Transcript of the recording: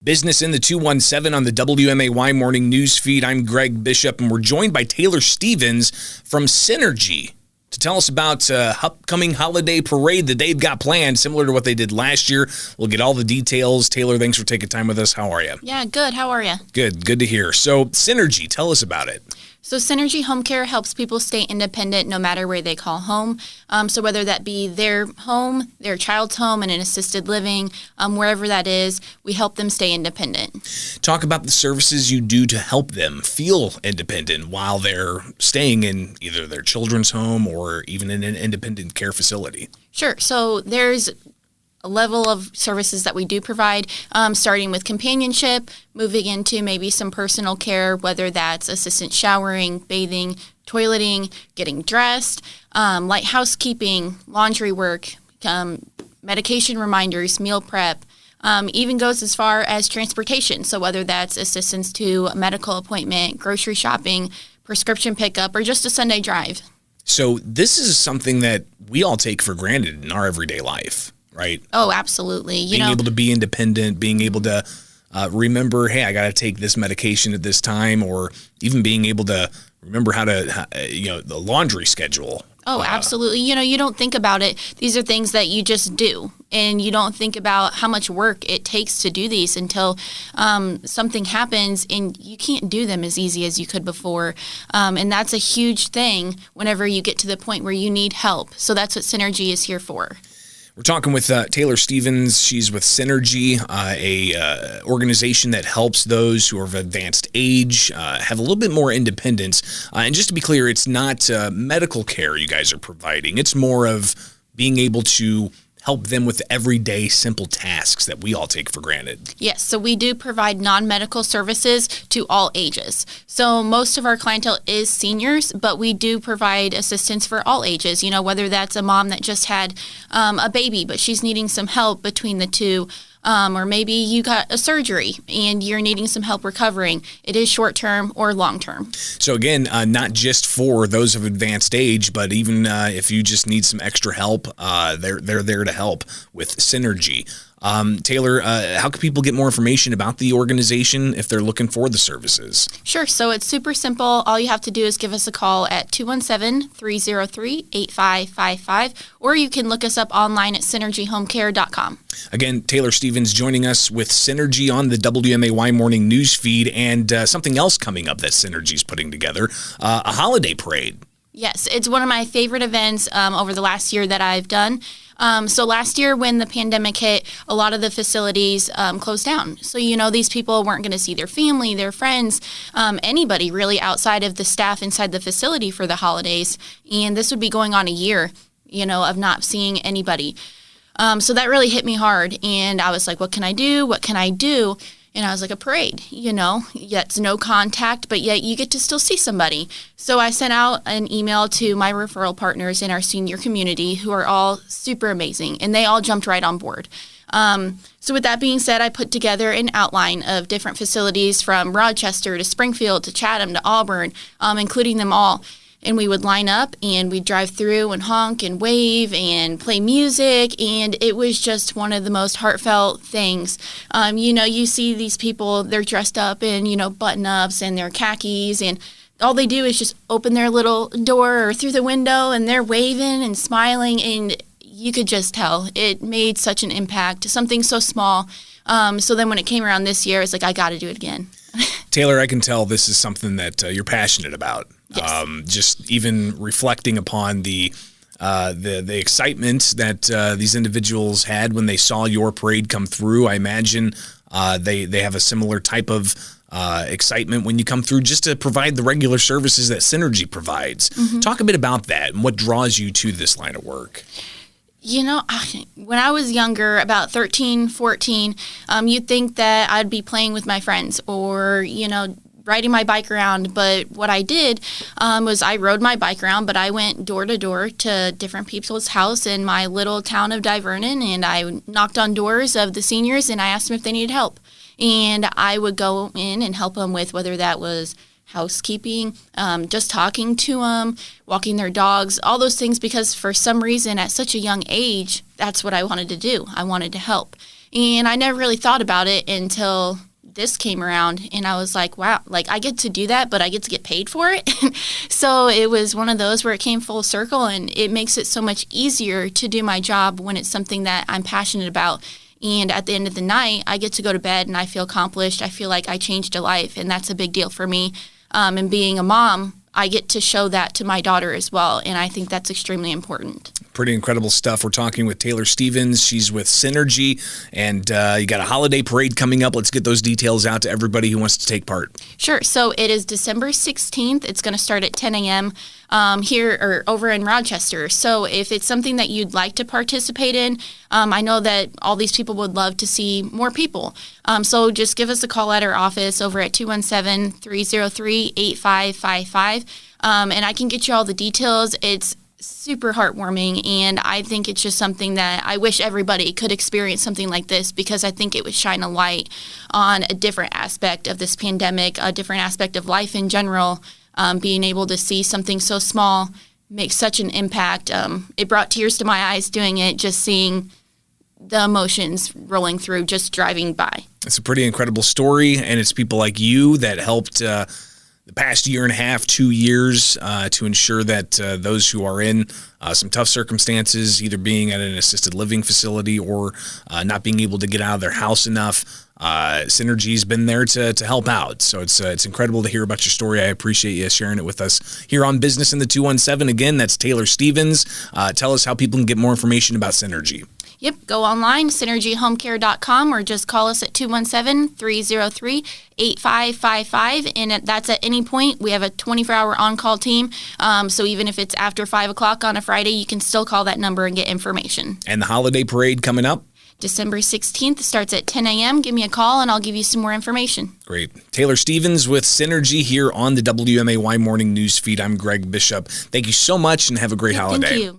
Business in the 217 on the WMAY Morning News Feed. I'm Greg Bishop, and we're joined by Taylor Stevens from Synergy to tell us about upcoming holiday parade that they've got planned, similar to what they did last year. We'll get all the details. Taylor, thanks for taking time with us. How are you? Yeah, good. How are you? Good to hear. So Synergy, tell us about it. So Synergy HomeCare helps people stay independent no matter where they call home. So whether that be their home, their child's home, in an assisted living, wherever that is, we help them stay independent. Talk about the services you do to help them feel independent while they're staying in either their children's home or even in an independent care facility. Sure. So there's a level of services that we do provide, starting with companionship, moving into maybe some personal care, whether that's assistant showering, bathing, toileting, getting dressed, light housekeeping, laundry work, medication reminders, meal prep, even goes as far as transportation. So whether that's assistance to a medical appointment, grocery shopping, prescription pickup, or just a Sunday drive. So this is something that we all take for granted in our everyday life. Right? Oh, absolutely. Being able to be independent, being able to remember, hey, I got to take this medication at this time, or even being able to remember how to, the laundry schedule. Oh, absolutely. You don't think about it. These are things that you just do, and you don't think about how much work it takes to do these until something happens, and you can't do them as easy as you could before. And that's a huge thing whenever you get to the point where you need help. So that's what Synergy is here for. We're talking with Taylor Stevens. She's with Synergy, a organization that helps those who are of advanced age have a little bit more independence. And just to be clear, it's not medical care you guys are providing. It's more of being able to help them with everyday simple tasks that we all take for granted. Yes, so we do provide non-medical services to all ages. So most of our clientele is seniors, but we do provide assistance for all ages, whether that's a mom that just had a baby, but she's needing some help between the two, or maybe you got a surgery and you're needing some help recovering. It is short-term or long-term. So again, not just for those of advanced age, but even if you just need some extra help, they're there to help with Synergy. Taylor, how can people get more information about the organization if they're looking for the services? Sure. So it's super simple. All you have to do is give us a call at 217-303-8555, or you can look us up online at synergyhomecare.com. Again, Taylor Stevens joining us with Synergy on the WMAY Morning News Feed, and something else coming up that Synergy's putting together, a holiday parade. Yes, it's one of my favorite events over the last year that I've done. So last year when the pandemic hit, a lot of the facilities closed down. So, these people weren't going to see their family, their friends, anybody really outside of the staff inside the facility for the holidays. And this would be going on a year, of not seeing anybody. So that really hit me hard. And I was like, what can I do? What can I do? And I was like, a parade, it's no contact, but yet you get to still see somebody. So I sent out an email to my referral partners in our senior community who are all super amazing, and they all jumped right on board. So with that being said, I put together an outline of different facilities from Rochester to Springfield to Chatham to Auburn, including them all. And we would line up and we'd drive through and honk and wave and play music. And it was just one of the most heartfelt things. You see these people, they're dressed up in, button-ups and their khakis. And all they do is just open their little door or through the window and they're waving and smiling. And you could just tell it made such an impact, something so small. So then when it came around this year, it's like, I got to do it again. Taylor, I can tell this is something that you're passionate about. Yes. Just even reflecting upon the excitement that these individuals had when they saw your parade come through. I imagine they have a similar type of excitement when you come through just to provide the regular services that Synergy provides. Mm-hmm. Talk a bit about that and what draws you to this line of work. When I was younger, about 13, 14, you'd think that I'd be playing with my friends or, riding my bike around. But what I did was I rode my bike around, but I went door to door to different people's house in my little town of Vernon, and I knocked on doors of the seniors, and I asked them if they needed help. And I would go in and help them with whether that was housekeeping, just talking to them, walking their dogs, all those things, because for some reason at such a young age, that's what I wanted to do. I wanted to help. And I never really thought about it until this came around, and I was like, wow, like I get to do that, but I get to get paid for it. So it was one of those where it came full circle, and it makes it so much easier to do my job when it's something that I'm passionate about. And at the end of the night, I get to go to bed and I feel accomplished. I feel like I changed a life, and that's a big deal for me. And being a mom, I get to show that to my daughter as well, and I think that's extremely important. Pretty incredible stuff. We're talking with Taylor Stevens. She's with Synergy, and you got a holiday parade coming up. Let's get those details out to everybody who wants to take part. Sure. So it is December 16th. It's going to start at 10 a.m. Here or over in Rochester. So if it's something that you'd like to participate in, I know that all these people would love to see more people. So just give us a call at our office over at 217-303-8555, and I can get you all the details. It's super heartwarming, and I think it's just something that I wish everybody could experience something like this, because I think it would shine a light on a different aspect of this pandemic, a different aspect of life in general. Being able to see something so small make such an impact. It brought tears to my eyes doing it, just seeing the emotions rolling through, just driving by. It's a pretty incredible story, and it's people like you that helped the past year and a half, 2 years, to ensure that those who are in some tough circumstances, either being at an assisted living facility or not being able to get out of their house enough, Synergy's been there to help out. So it's incredible to hear about your story. I appreciate you sharing it with us here on Business in the 217. Again, that's Taylor Stevens. Tell us how people can get more information about Synergy. Yep, go online, synergyhomecare.com, or just call us at 217-303-8555, and that's at any point. We have a 24-hour on-call team, so even if it's after 5 o'clock on a Friday, you can still call that number and get information. And the holiday parade coming up? December 16th starts at 10 a.m. Give me a call, and I'll give you some more information. Great. Taylor Stevens with Synergy here on the WMAY Morning News Feed. I'm Greg Bishop. Thank you so much, and have a great holiday. Thank you.